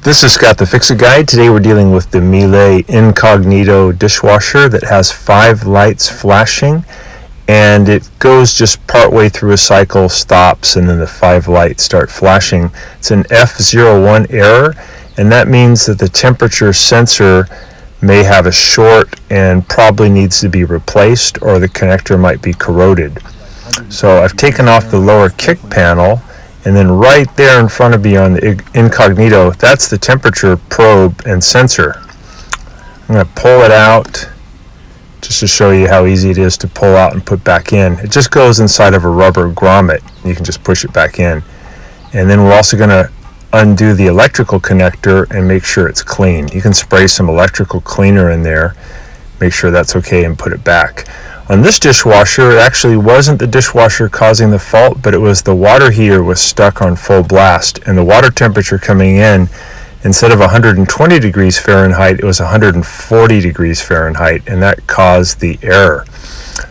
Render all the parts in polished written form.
This is Scott the Fix-It Guy. Today we're dealing with the Miele Incognito dishwasher that has 5 lights flashing, and it goes just part way through a cycle, stops, and then the 5 lights start flashing. It's an F01 error, and that means that the temperature sensor may have a short and probably needs to be replaced, or the connector might be corroded. So I've taken off the lower kick panel, and then right there in front of me on the Incognito, that's the temperature probe and sensor. I'm going to pull it out just to show you how easy it is to pull out and put back in. It just goes inside of a rubber grommet. You can just push it back in. And then we're also going to undo the electrical connector and make sure it's clean. You can spray some electrical cleaner in there, make sure that's okay, and put it back. On this dishwasher, it actually wasn't the dishwasher causing the fault, but it was the water heater was stuck on full blast, and the water temperature coming in, instead of 120 degrees Fahrenheit, it was 140 degrees Fahrenheit, and that caused the error.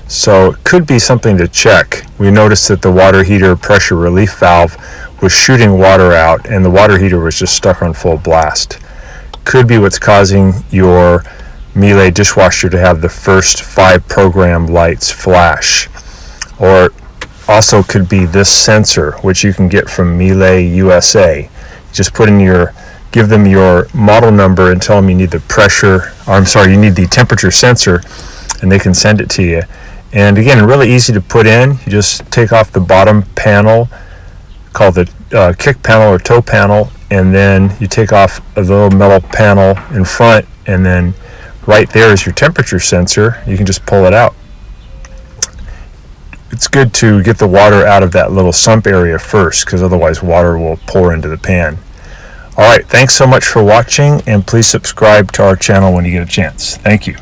So it could be something to check. We noticed that the water heater pressure relief valve was shooting water out, and the water heater was just stuck on full blast. Could be what's causing your Miele dishwasher to have the first 5 program lights flash. Or also could be this sensor, which you can get from Miele USA. Just put in give them your model number and tell them you need you need the temperature sensor, and they can send it to you. And again, really easy to put in. You just take off the bottom panel, called the kick panel or toe panel, and then you take off a little metal panel in front, and then right there is your temperature sensor. You can just pull it out. It's good to get the water out of that little sump area first, because otherwise water will pour into the pan. Alright, thanks so much for watching, and please subscribe to our channel when you get a chance. Thank you.